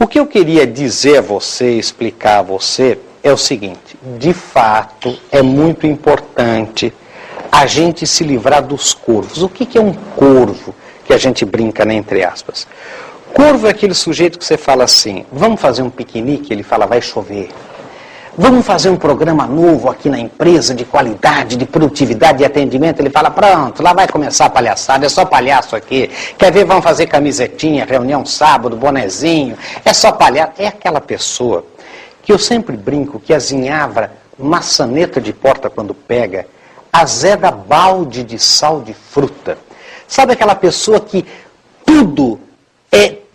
O que eu queria dizer a você, explicar a você, é o seguinte: de fato, é muito importante a gente se livrar dos corvos. O que é um corvo? Que a gente brinca, né, entre aspas. Corvo é aquele sujeito que você fala assim: vamos fazer um piquenique? Ele fala: vai chover. Vamos fazer um programa novo aqui na empresa de qualidade, de produtividade, de atendimento? Ele fala: pronto, lá vai começar a palhaçada, é só palhaço aqui. Quer ver, vamos fazer camisetinha, reunião sábado, bonezinho, é só palhaço. É aquela pessoa que eu sempre brinco que azinhavra maçaneta de porta quando pega, azeda balde de sal de fruta. Sabe aquela pessoa que tudo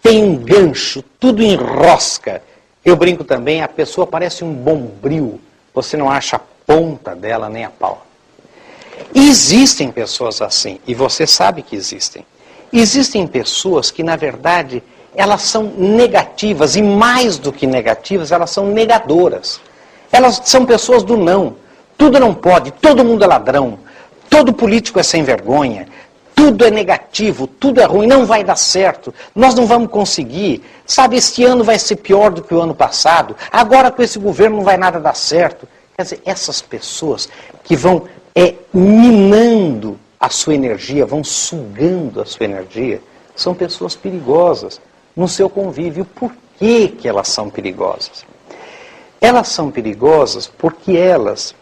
tem um gancho, tudo enrosca. Eu brinco também, a pessoa parece um bombril, você não acha a ponta dela nem a pau. E existem pessoas assim, e você sabe que existem. Existem pessoas que, na verdade, elas são negativas, e mais do que negativas, elas são negadoras. Elas são pessoas do não. Tudo não pode, todo mundo é ladrão, todo político é sem vergonha, tudo é negativo, tudo é ruim, não vai dar certo, nós não vamos conseguir, sabe, este ano vai ser pior do que o ano passado, agora com esse governo não vai nada dar certo. Quer dizer, essas pessoas que vão minando a sua energia, vão sugando a sua energia, são pessoas perigosas no seu convívio. Por que elas são perigosas? Elas são perigosas porque elas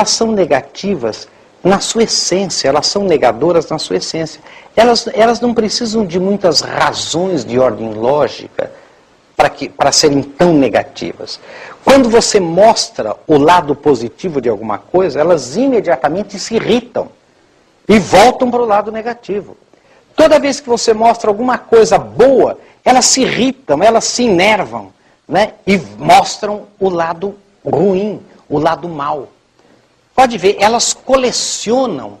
são negativas na sua essência, elas são negadoras na sua essência. Elas não precisam de muitas razões de ordem lógica para serem tão negativas. Quando você mostra o lado positivo de alguma coisa, elas imediatamente se irritam e voltam para o lado negativo. Toda vez que você mostra alguma coisa boa, elas se irritam, elas se enervam, né? E mostram o lado ruim, o lado mau. Pode ver, elas colecionam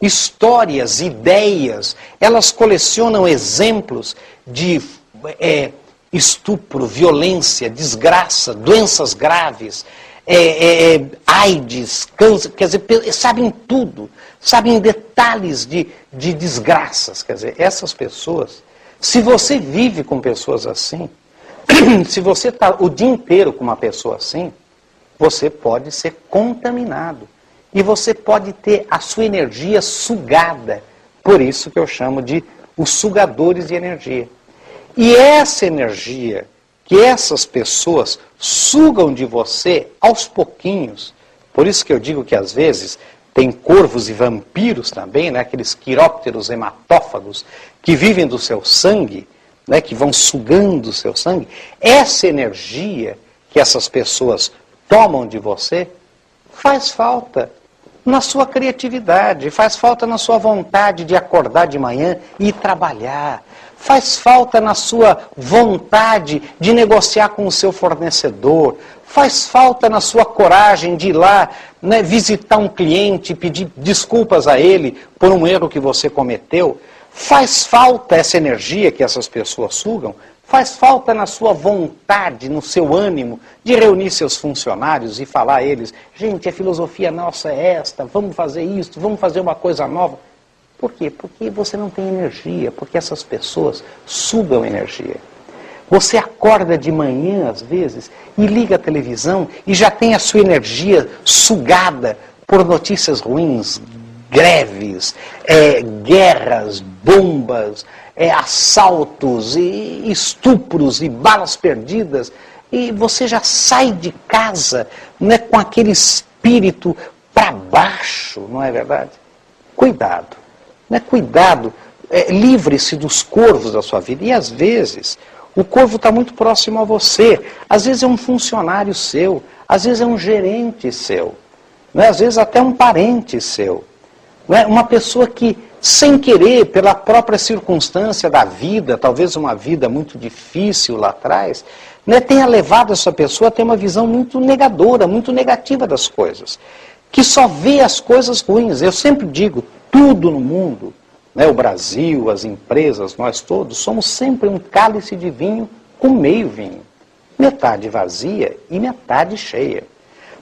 histórias, ideias, elas colecionam exemplos de estupro, violência, desgraça, doenças graves, AIDS, câncer, quer dizer, sabem tudo, sabem detalhes de desgraças. Quer dizer, essas pessoas, se você vive com pessoas assim, se você está o dia inteiro com uma pessoa assim, você pode ser contaminado. E você pode ter a sua energia sugada. Por isso que eu chamo de os sugadores de energia. E essa energia que essas pessoas sugam de você aos pouquinhos, por isso que eu digo que às vezes tem corvos e vampiros também, né, aqueles quirópteros hematófagos que vivem do seu sangue, né, que vão sugando o seu sangue. Essa energia que essas pessoas tomam de você faz falta na sua criatividade, faz falta na sua vontade de acordar de manhã e ir trabalhar, faz falta na sua vontade de negociar com o seu fornecedor, faz falta na sua coragem de ir lá, né, visitar um cliente e pedir desculpas a ele por um erro que você cometeu. Faz falta essa energia que essas pessoas sugam, faz falta na sua vontade, no seu ânimo, de reunir seus funcionários e falar a eles: gente, a filosofia nossa é esta, vamos fazer isso, vamos fazer uma coisa nova. Por quê? Porque você não tem energia, porque essas pessoas sugam energia. Você acorda de manhã, às vezes, e liga a televisão e já tem a sua energia sugada por notícias ruins, greves, guerras, bombas, assaltos, e estupros e balas perdidas, e você já sai de casa, né, com aquele espírito para baixo, não é verdade? Cuidado, né? Cuidado, livre-se dos corvos da sua vida. E às vezes o corvo está muito próximo a você, às vezes é um funcionário seu, às vezes é um gerente seu, né? Às vezes até um parente seu, né? Uma pessoa que, sem querer, pela própria circunstância da vida, talvez uma vida muito difícil lá atrás, né, tenha levado essa pessoa a ter uma visão muito negadora, muito negativa das coisas, que só vê as coisas ruins. Eu sempre digo, tudo no mundo, né, o Brasil, as empresas, nós todos, somos sempre um cálice de vinho com meio vinho, metade vazia e metade cheia.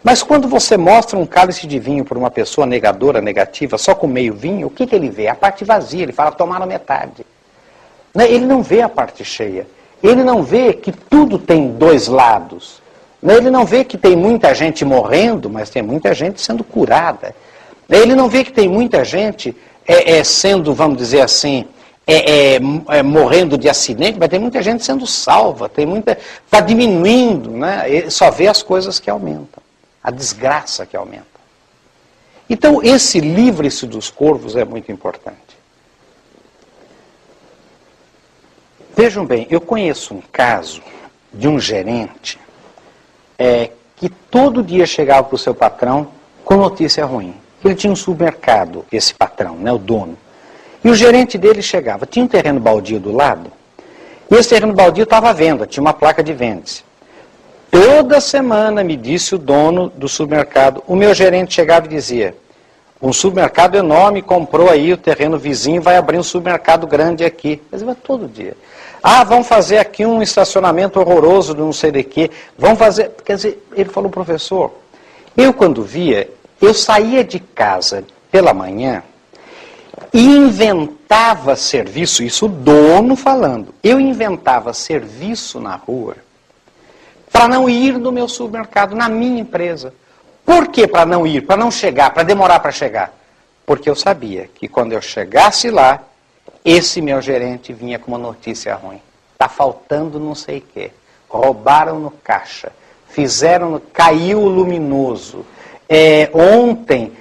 Mas quando você mostra um cálice de vinho para uma pessoa negadora, negativa, só com meio vinho, o que ele vê? A parte vazia, ele fala: tomaram metade. Ele não vê a parte cheia. Ele não vê que tudo tem dois lados. Ele não vê que tem muita gente morrendo, mas tem muita gente sendo curada. Ele não vê que tem muita gente sendo, vamos dizer assim, morrendo de acidente, mas tem muita gente sendo salva, está diminuindo, né? Ele só vê as coisas que aumentam, a desgraça que aumenta. Então, esse livre-se dos corvos é muito importante. Vejam bem, eu conheço um caso de um gerente que todo dia chegava para o seu patrão com notícia ruim. Ele tinha um supermercado, esse patrão, né, o dono. E o gerente dele chegava, tinha um terreno baldio do lado, e esse terreno baldio estava à venda, tinha uma placa de vende-se. Toda semana, me disse o dono do supermercado, o meu gerente chegava e dizia, um supermercado enorme comprou aí o terreno vizinho, vai abrir um supermercado grande aqui. Quer dizer, todo dia. Ah, vamos fazer aqui um estacionamento horroroso de não sei de quê. Vamos fazer... Quer dizer, ele falou, professor, eu quando via, eu saía de casa pela manhã e inventava serviço, isso o dono falando, eu inventava serviço na rua para não ir no meu supermercado, na minha empresa. Por que para não ir, para não chegar, para demorar para chegar? Porque eu sabia que quando eu chegasse lá, esse meu gerente vinha com uma notícia ruim. Está faltando não sei o quê. Roubaram no caixa. Caiu o luminoso. Ontem,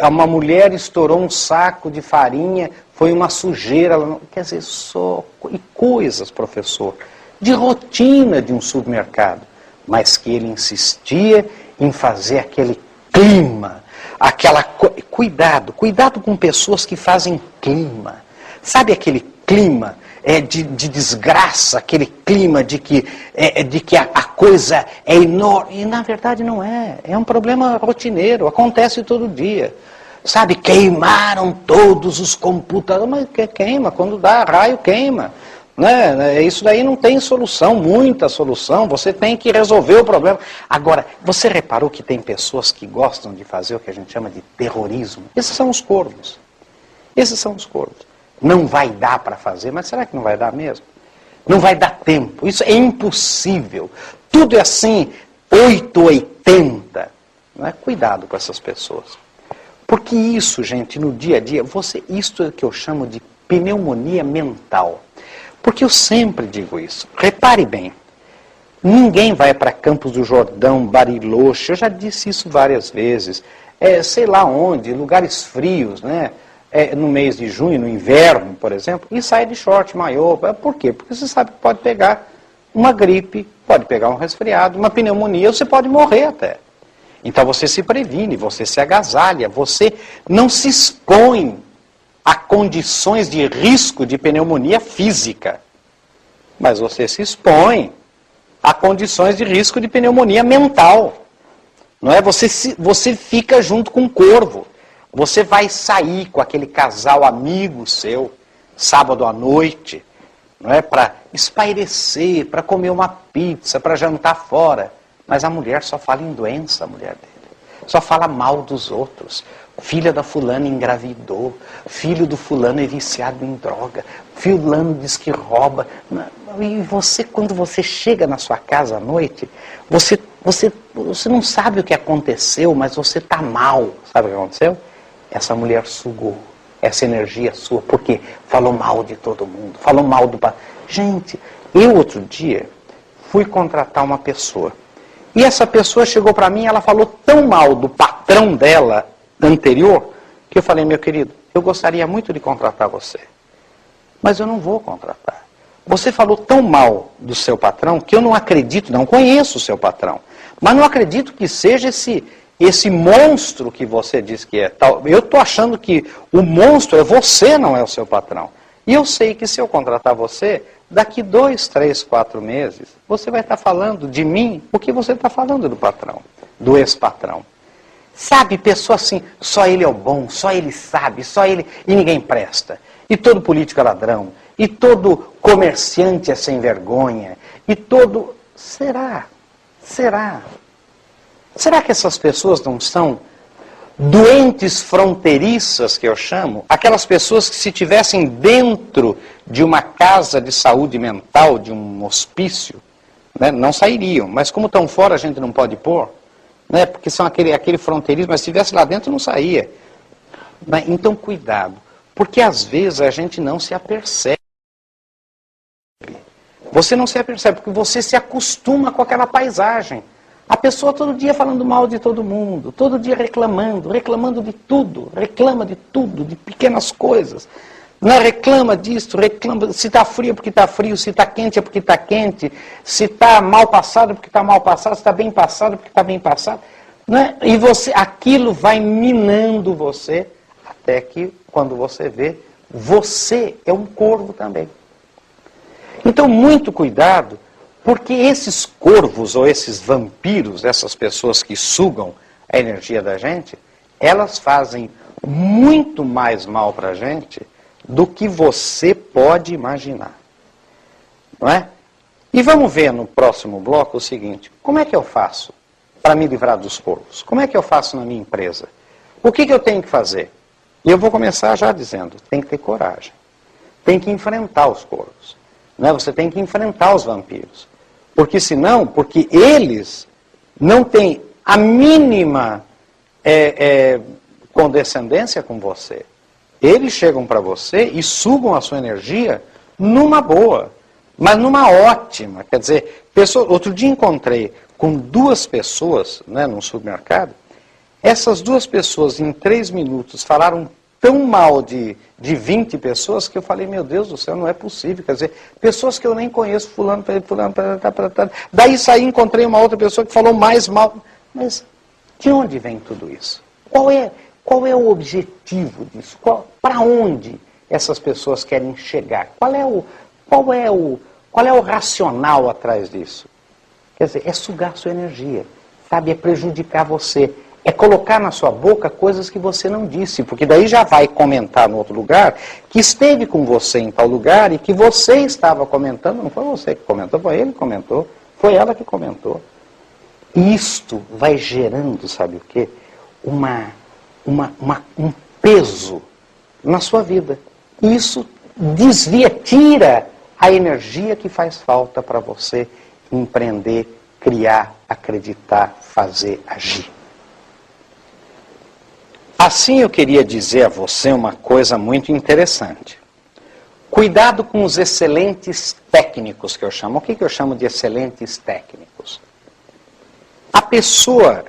uma mulher estourou um saco de farinha, foi uma sujeira. Quer dizer, e coisas, professor, de rotina de um supermercado. Mas que ele insistia em fazer aquele clima, cuidado com pessoas que fazem clima. Sabe aquele clima de desgraça, aquele clima de que a coisa é enorme? E na verdade não é. É um problema rotineiro, acontece todo dia. Sabe, queimaram todos os computadores, mas queima, quando dá raio queima. Né? Isso daí não tem solução, muita solução, você tem que resolver o problema. Agora, você reparou que tem pessoas que gostam de fazer o que a gente chama de terrorismo? Esses são os corvos. Esses são os corvos. Não vai dar para fazer, mas será que não vai dar mesmo? Não vai dar tempo, isso é impossível. Tudo é assim, 880. Não é? Cuidado com essas pessoas. Porque isso, gente, no dia a dia, isto é o que eu chamo de pneumonia mental. Porque eu sempre digo isso. Repare bem, ninguém vai para Campos do Jordão, Bariloche, eu já disse isso várias vezes, sei lá onde, lugares frios, né? No mês de junho, no inverno, por exemplo, e sai de short, maiô. Por quê? Porque você sabe que pode pegar uma gripe, pode pegar um resfriado, uma pneumonia, você pode morrer até. Então você se previne, você se agasalha, você não se expõe a condições de risco de pneumonia física. Mas você se expõe a condições de risco de pneumonia mental. Não é? Você fica junto com o corvo. Você vai sair com aquele casal amigo seu, sábado à noite, não é? Para espairecer, para comer uma pizza, para jantar fora. Mas a mulher só fala em doença, a mulher dele. Só fala mal dos outros. Filha da fulana engravidou, filho do fulano é viciado em droga, fulano diz que rouba. E você, quando você chega na sua casa à noite, você não sabe o que aconteceu, mas você está mal. Sabe o que aconteceu? Essa mulher sugou essa energia sua, porque falou mal de todo mundo, falou mal do... Gente, eu outro dia fui contratar uma pessoa, e essa pessoa chegou para mim, ela falou tão mal do patrão dela anterior, que eu falei, meu querido, eu gostaria muito de contratar você, mas eu não vou contratar. Você falou tão mal do seu patrão, que eu não acredito, não conheço o seu patrão, mas não acredito que seja esse monstro que você diz que é. Eu estou achando que o monstro é você, não é o seu patrão. E eu sei que se eu contratar você, daqui 2, 3, 4 meses, você vai estar falando de mim o que você está falando do patrão, do ex-patrão. Sabe, pessoa assim, só ele é o bom, só ele sabe, só ele... E ninguém presta. E todo político é ladrão. E todo comerciante é sem vergonha. E todo... Será? Será que essas pessoas não são doentes fronteiriças, que eu chamo, aquelas pessoas que se tivessem dentro de uma casa de saúde mental, de um hospício, né, não sairiam. Mas como estão fora, a gente não pode pôr, né, porque são aquele fronteiriço, mas se estivesse lá dentro, não saía. Então, cuidado, porque às vezes a gente não se apercebe. Você não se apercebe, porque você se acostuma com aquela paisagem. A pessoa todo dia falando mal de todo mundo, todo dia reclamando de tudo, reclama de tudo, de pequenas coisas. Não reclama disso, reclama, se está frio é porque está frio, se está quente é porque está quente, se está mal passado é porque está mal passado, se está bem passado é porque está bem passado. Né? E aquilo vai minando você, até que quando você vê, você é um corvo também. Então, muito cuidado, porque esses corvos ou esses vampiros, essas pessoas que sugam a energia da gente, elas fazem muito mais mal para a gente do que você pode imaginar. Não é? E vamos ver no próximo bloco o seguinte: como é que eu faço para me livrar dos corvos? Como é que eu faço na minha empresa? O que eu tenho que fazer? E eu vou começar já dizendo, tem que ter coragem. Tem que enfrentar os corvos. Né? Você tem que enfrentar os vampiros. Porque senão, porque eles não têm a mínima condescendência com você. Eles chegam para você e sugam a sua energia numa boa, mas numa ótima. Quer dizer, outro dia encontrei com 2 pessoas, né, num supermercado. Essas 2 pessoas, em 3 minutos, falaram tão mal de 20 pessoas que eu falei, meu Deus do céu, não é possível. Quer dizer, pessoas que eu nem conheço, fulano. Daí saí e encontrei uma outra pessoa que falou mais mal. Mas de onde vem tudo isso? Qual é o objetivo disso? Para onde essas pessoas querem chegar? Qual é o racional atrás disso? Quer dizer, é sugar sua energia, sabe? É prejudicar você. É colocar na sua boca coisas que você não disse, porque daí já vai comentar no outro lugar que esteve com você em tal lugar e que você estava comentando, não foi você que comentou, foi ele que comentou, foi ela que comentou. E isto vai gerando, sabe o quê? Um peso na sua vida. E isso desvia, tira a energia que faz falta para você empreender, criar, acreditar, fazer, agir. Assim eu queria dizer a você uma coisa muito interessante. Cuidado com os excelentes técnicos que eu chamo. O que eu chamo de excelentes técnicos? A pessoa,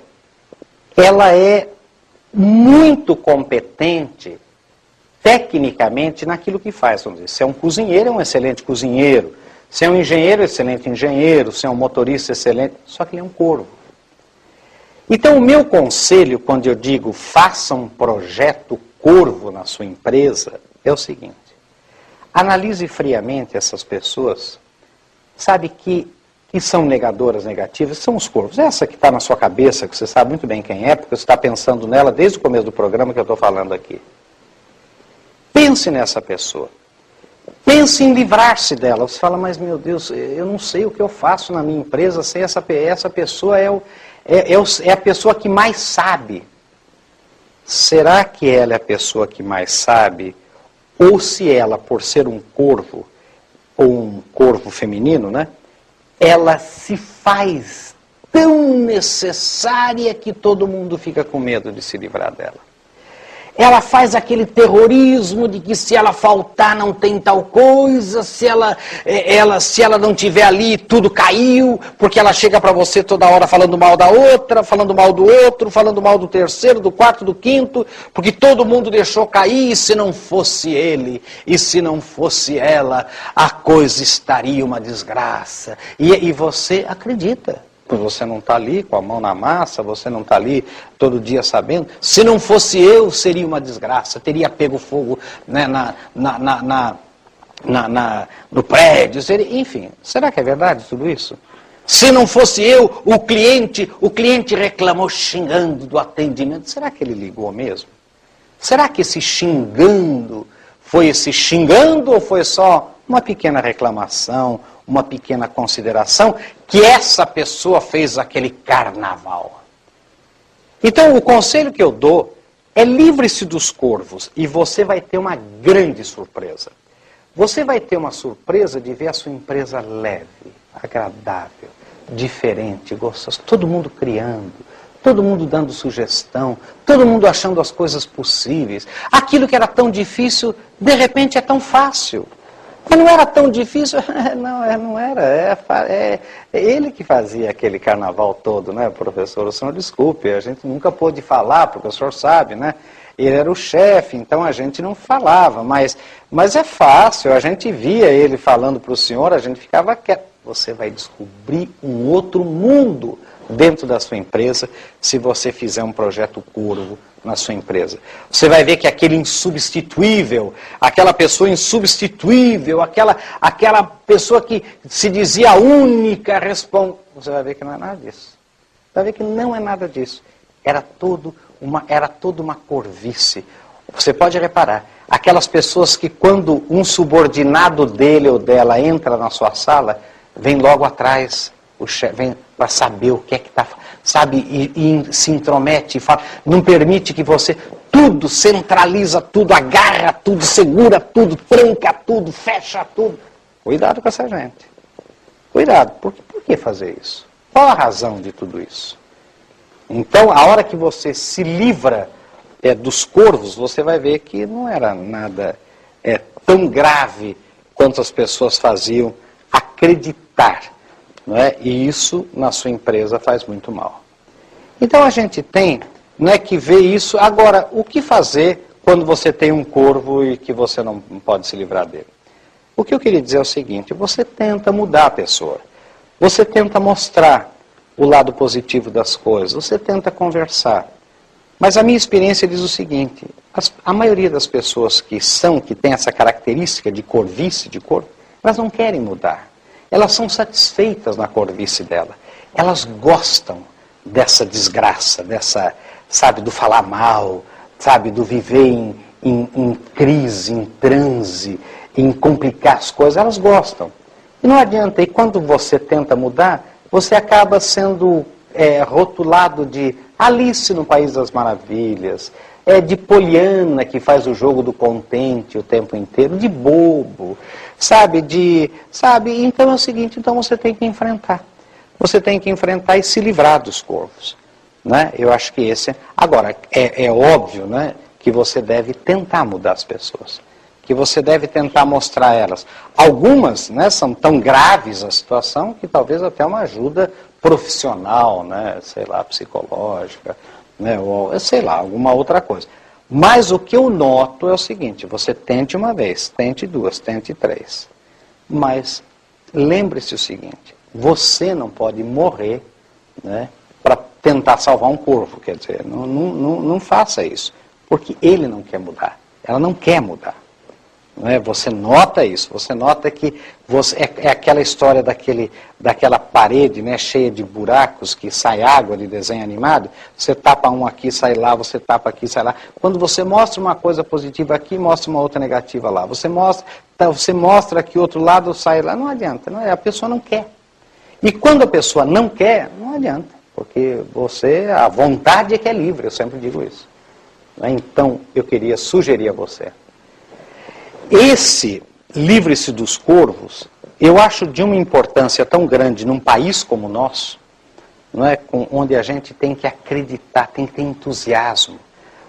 ela é muito competente tecnicamente naquilo que faz. Vamos dizer, se é um cozinheiro, é um excelente cozinheiro. Se é um engenheiro, é um excelente engenheiro. Se é um motorista, excelente. Só que ele é um corvo. Então, o meu conselho, quando eu digo faça um projeto corvo na sua empresa, é o seguinte: analise friamente essas pessoas, sabe que são negadoras negativas, são os corvos. Essa que está na sua cabeça, que você sabe muito bem quem é, porque você está pensando nela desde o começo do programa que eu estou falando aqui. Pense nessa pessoa. Pense em livrar-se dela. Você fala, mas meu Deus, eu não sei o que eu faço na minha empresa, sei essa pessoa é a pessoa que mais sabe. Será que ela é a pessoa que mais sabe? Ou se ela, por ser um corvo, ou um corvo feminino, né? Ela se faz tão necessária que todo mundo fica com medo de se livrar dela. Ela faz aquele terrorismo de que se ela faltar não tem tal coisa, se ela não estiver ali tudo caiu, porque ela chega para você toda hora falando mal da outra, falando mal do outro, falando mal do terceiro, do quarto, do quinto, porque todo mundo deixou cair e se não fosse ele, e se não fosse ela, a coisa estaria uma desgraça. E você acredita. Você não está ali com a mão na massa, você não está ali todo dia sabendo. Se não fosse eu, seria uma desgraça, teria pego fogo, né, no prédio, enfim. Será que é verdade tudo isso? Se não fosse eu, o cliente reclamou xingando do atendimento. Será que ele ligou mesmo? Será que esse xingando foi esse xingando ou foi só uma pequena reclamação, uma pequena consideração, que essa pessoa fez aquele carnaval? Então, o conselho que eu dou é livre-se dos corvos e você vai ter uma grande surpresa. Você vai ter uma surpresa de ver a sua empresa leve, agradável, diferente, gostosa, todo mundo criando, todo mundo dando sugestão, todo mundo achando as coisas possíveis. Aquilo que era tão difícil, de repente é tão fácil. Mas não era tão difícil, não era. É ele que fazia aquele carnaval todo, né, professor? O senhor desculpe, a gente nunca pôde falar, porque o senhor sabe, né? Ele era o chefe, então a gente não falava, mas é fácil, a gente via ele falando para o senhor, a gente ficava quieto. Você vai descobrir um outro mundo dentro da sua empresa se você fizer um projeto Corvo na sua empresa. Você vai ver que aquele insubstituível, aquela pessoa insubstituível, aquela pessoa que se dizia a única responde, você vai ver que não é nada disso. Você vai ver que não é nada disso. Era toda uma corvice. Você pode reparar, aquelas pessoas que quando um subordinado dele ou dela entra na sua sala, vem logo atrás, o chefe vem para saber o que é que está, sabe, e se intromete, e fala, não permite que você, tudo, centraliza tudo, agarra tudo, segura tudo, tranca tudo, fecha tudo. Cuidado com essa gente. Cuidado, por que fazer isso? Qual a razão de tudo isso? Então, a hora que você se livra dos corvos, você vai ver que não era nada tão grave quanto as pessoas faziam acreditar. Não é? E isso na sua empresa faz muito mal. Então a gente tem, não é, que ver isso. Agora, o que fazer quando você tem um corvo e que você não pode se livrar dele? O que eu queria dizer é o seguinte, você tenta mudar a pessoa. Você tenta mostrar o lado positivo das coisas. Você tenta conversar. Mas a minha experiência diz o seguinte, a maioria das pessoas que têm essa característica de corvice, de corvo, elas não querem mudar. Elas são satisfeitas na corvice dela. Elas gostam dessa desgraça, sabe, do falar mal, sabe, do viver em crise, em transe, em complicar as coisas. Elas gostam. E não adianta. E quando você tenta mudar, você acaba sendo rotulado de Alice no País das Maravilhas, de Poliana, que faz o jogo do contente o tempo inteiro, de bobo, sabe, então é o seguinte, então você tem que enfrentar. Você tem que enfrentar e se livrar dos corvos, né? Eu acho que esse agora, é óbvio, né, que você deve tentar mudar as pessoas, que você deve tentar mostrar a elas. Algumas, né, são tão graves a situação que talvez até uma ajuda profissional, né, sei lá, psicológica, né, ou sei lá, alguma outra coisa. Mas o que eu noto é o seguinte, você tente uma vez, tente duas, tente três. Mas lembre-se o seguinte, você não pode morrer, né, para tentar salvar um corvo, quer dizer, não faça isso, porque ele não quer mudar, ela não quer mudar. Não é? Você nota isso, você nota que é aquela história daquela parede, né, cheia de buracos, que sai água de desenho animado, você tapa um aqui, sai lá, você tapa aqui, sai lá. Quando você mostra uma coisa positiva aqui, mostra uma outra negativa lá. Você mostra aqui outro lado, sai lá, não adianta, não é? A pessoa não quer. E quando a pessoa não quer, não adianta, porque a vontade é que é livre, eu sempre digo isso. Então, eu queria sugerir a você, esse livre-se dos corvos, eu acho de uma importância tão grande num país como o nosso, não é? Onde a gente tem que acreditar, tem que ter entusiasmo,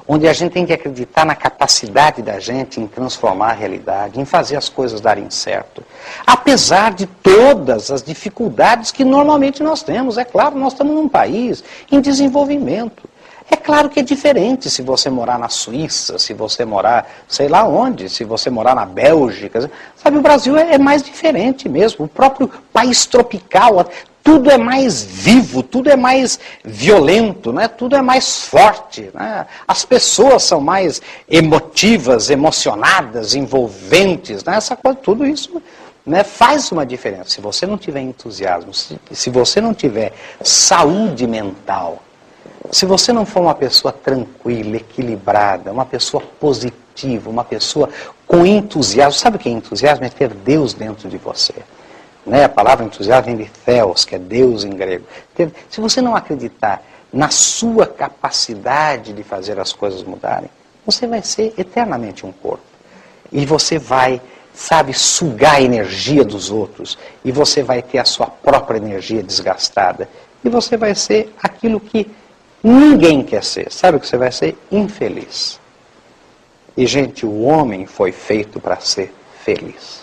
onde a gente tem que acreditar na capacidade da gente em transformar a realidade, em fazer as coisas darem certo. Apesar de todas as dificuldades que normalmente nós temos, é claro, nós estamos num país em desenvolvimento. É claro que é diferente se você morar na Suíça, se você morar, sei lá onde, se você morar na Bélgica. Sabe, o Brasil é mais diferente mesmo. O próprio país tropical, tudo é mais vivo, tudo é mais violento, né? Tudo é mais forte. Né? As pessoas são mais emotivas, emocionadas, envolventes. Né? Essa coisa, tudo isso, né, faz uma diferença. Se você não tiver entusiasmo, se você não tiver saúde mental, se você não for uma pessoa tranquila, equilibrada, uma pessoa positiva, uma pessoa com entusiasmo, sabe o que é entusiasmo? É ter Deus dentro de você. Né? A palavra entusiasmo vem de theos, que é Deus em grego. Se você não acreditar na sua capacidade de fazer as coisas mudarem, você vai ser eternamente um corpo. E você vai, sabe, sugar a energia dos outros. E você vai ter a sua própria energia desgastada. E você vai ser aquilo que ninguém quer ser. Sabe o que você vai ser? Infeliz. E, gente, o homem foi feito para ser feliz.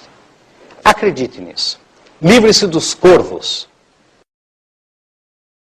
Acredite nisso. Livre-se dos corvos.